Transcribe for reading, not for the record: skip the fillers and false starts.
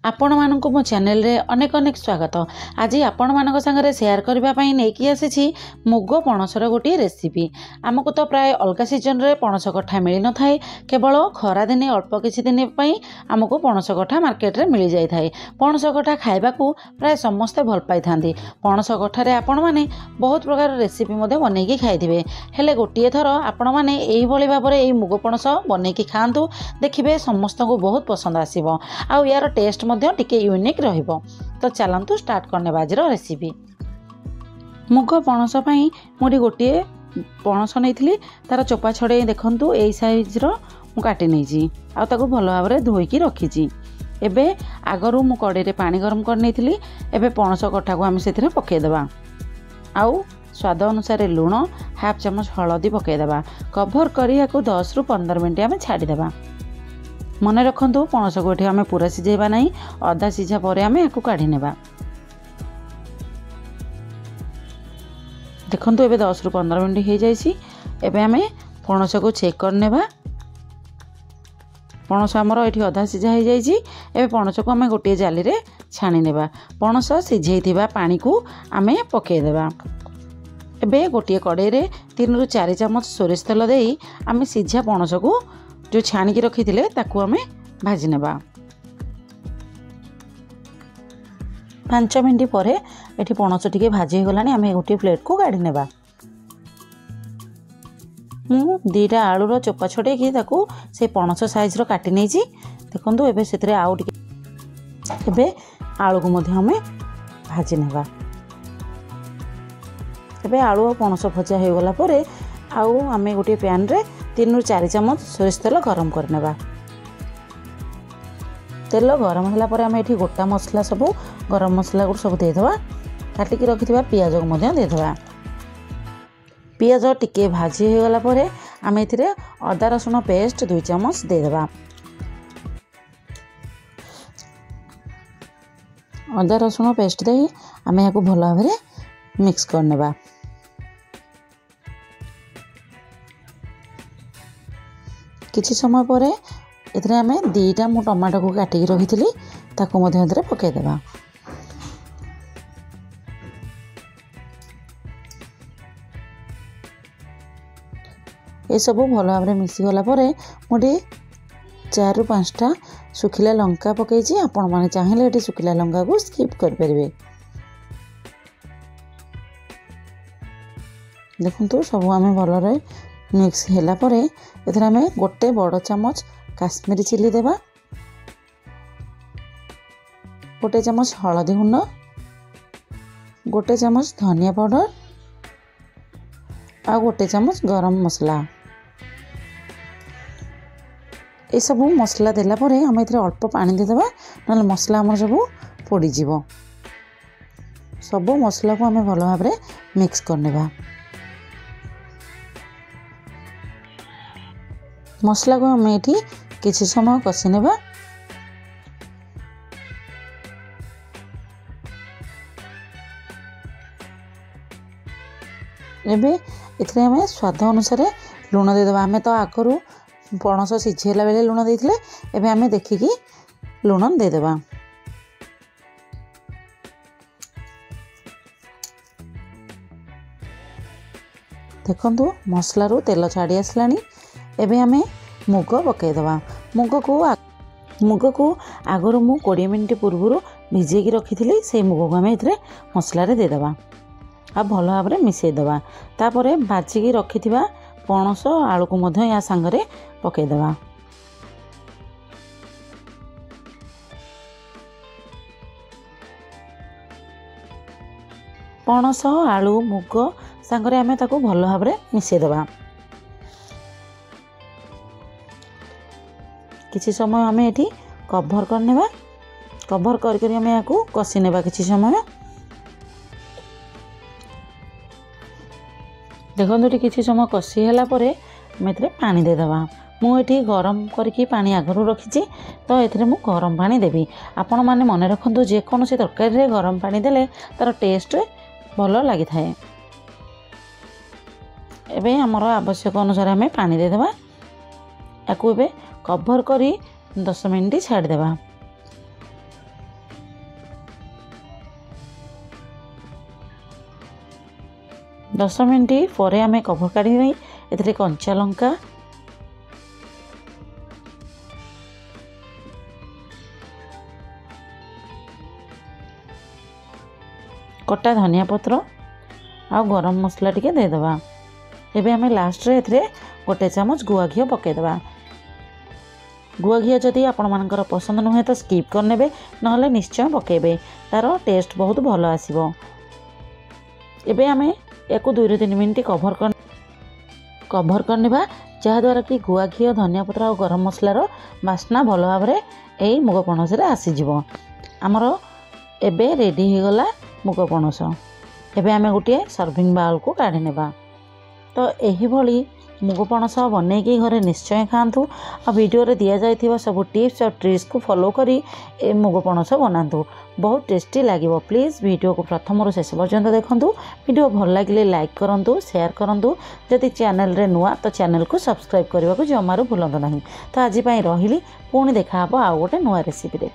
आपण मानक मो चैनल रे अनेक अनेक स्वागत। आज आपण मानक संगे शेयर करने नहीं आसी मुग पणसर गोटे रेसिपी। आमको तो प्राय अलग सीजन रे पणस कठा मिल न थाए, केवल खरा दिने अल्प किछि दिन आमको पणस कठा मार्केट रे मिल जाई थाए। पणस कठा खाइबा को प्राय समस्ते भल पाई थांती। पणस कठारे आपण माने बहुत प्रकार रेसिपी मधे बनैकी खाइथिबे, हेले गोटे थर आपण माने एही भली भाबरे एही मुग पणस बनैकी खांतु, देखिबे समस्त को बहुत पसंद आसीबो। आ यार टेस्ट टिके यूनिक रहिबो। तो चलंतु स्टार्ट करने बाजर रेसिपी। मुग पणस पई मोरी गोटे पणस नहीं तार चोपा छड़े देखंतु एई साइज रो मु काटी नैची आ ताको भलो भाबरे धोईकी रखीची। एबे आगरु मु कड़े रे पानी गरम कर नैथिली। एबे पणस कठा को आम सेथिरे पके देबा। आउ स्वाद अनुसार लुण, हाफ चमच हळदी पके देबा। कवर करी याको 10 रु 15 मिनिट आम छाड़ी देबा। मन रखु पणस को ये आम पूरा सिझेबा नहीं, अधा सिझा पर आम या काढ़ी नेबा। देखु ए 10 रु 15 मिनिट हो जाए। आम पणस को चेक करने। पणस आमर ये अधा सिझा हो जाए। पणस को आम गोटे जाली रे छाणी नेबा। पणस सिझे पानी को आम पकईदेबा। एबे गोटे कड़े रे 3 रु 4 चमच सोरिष तेल दे आम सिझा पणस को जो छाणिकी रखी ताकू आम भाजी नेबा। 5 मिनिट पर ये पणस टिके भाजी हो गलानी। आम गोटे प्लेट को काढ़ी नेबा। मु 2टा आलूर चोपा छड़ेकी ताकू से पणस साइज रो काटी नहीं। देखो एबे से आउ टिके एबे आलू को मध्य आम भाजी नेबा। एबे आलू पणस भजा हो गला परे आउ आम गोटे पैन रे 3 रु 4 चमच सोरिष तेल गरम करनेबा। तेल गरम होला परे आम एठी गोटा मसला सब गरम मसला को सब देदेबा। काटिकी रखिथिबा पियाज को मध्य देदेबा। पियाज टिके भाजी हो गला परे आम एथिरे अदा रसुण पेस्ट 2 चमच देदेबा। अदा रसुण पेस्ट दे आम याको भल भाबरे मिक्स करनेबा। किछि समय पर एथिरे आम 2टा मु टमाटो को काटिकी रखी ताकू मध्य पकईदेबा। ये सब भल भाव मिसीगला मुझे 4 रु 5टा सुखिला लंका पकईची। आपण माने चाहिए ये सुखिला लंका को स्किप करें। देखु सब आम भल मिक्स होला परे एथरा में गोटे बड़ चमच काश्मीरी चिली देबा, गोटे चमच हळदी गुंड, गोटे चमच धनिया पाउडर आ गोटे चमच गरम मसला। ये सब मसला देला परे हम एथरे अल्प पानी देदेबा, ना मसला हमर सब पोड़ी जीवो। सब मसला को आम भल भाव मिक्स करनेबा। मसला को आम एठी किछि समय कषि नेबा। एबे एथरे आम स्वाद अनुसार लुण देदेबा। आम तो आगरू पणस सिझेला बेले लुण देइथिले, एबे आम देखिकी लुण देदेबा। देखंतु मसला रू तेल छाड़ी आसलानी। एबे आमे मुग पकईदेबा। मुग को आगरू मु 20 मिनिट पूर्व भिजेकी रखी से मुग को आम ए मसला देदेबा आ भल भाव मिसईदेबा। तापर भाजिकी रखि पणस आलू को मध्य या सांगरे पकईदेबा। पणस आलू मुग सांगरे आम ताको भल भाव मिसईदेबा। किछि समय आम एठी कवर करनेबा। कवर करी आम या कषि नेबा किछि समय। देखो किछि समय कषि होला परे आम एथिरे पानी देदेबा। मु एठी गरम करके पानी आगरू रखीची, तो एथिरे मु गरम पानी देबी। आपण माने मन रखंतु जे कोनोसी तरकारी रे गरम पानी देले तार टेस्ट भल लागि थाए। एबे हमर आवश्यक अनुसार आम पानी देदेबा। याकू एबे कवर करी 10 मिनिट छाड़देबा। 10 मिनिट पर आम कभर काढ़ी ए कंचा लंका कटा धनिया पत्र आ गरम मसला टिके देदेबा। एबे आम लास्ट रे एथिरे गोटे चामच गुआ घी पकईदेबा। गुआ घी जदि आपण मानकर पसंद नुहे तो स्किप करने ना निश्चय पकेबे, तार टेस्ट बहुत भल आसीबो। एबे आम एक 2-3 मिनिट कभर करनेबा जहाँद्वारा कि गुआ घी धनिया पत्र और गरम मसलार बास्ना भल भाव में यही मुग पणस आसीजिवो। आमर एबे रेडी हो गला मुग पणस। एबे आमे गोटे सर्विंग बाउल को काढ़ी नेबा। तो यही भली मुग पणस बनैकी घरे निश्चय खातु। आ वीडियो रे दिया जाइथिबा सब टिप्स और ट्रिक्स को फॉलो करी ए मुग पणस बनातु, बहुत टेस्टी लागिवो। प्लीज़ वीडियो को प्रथम रु शेष पर्यंत देखंतु। वीडियो भल लागिले लाइक करंतु, शेयर करंतु। जदि चैनल रे नुआ तो चैनल को सब्सक्राइब करने को जमारू भूलंतु नहीं। तो आज रहिली, पुणी देखा आउ गोटे नुआ रेसिपी रे।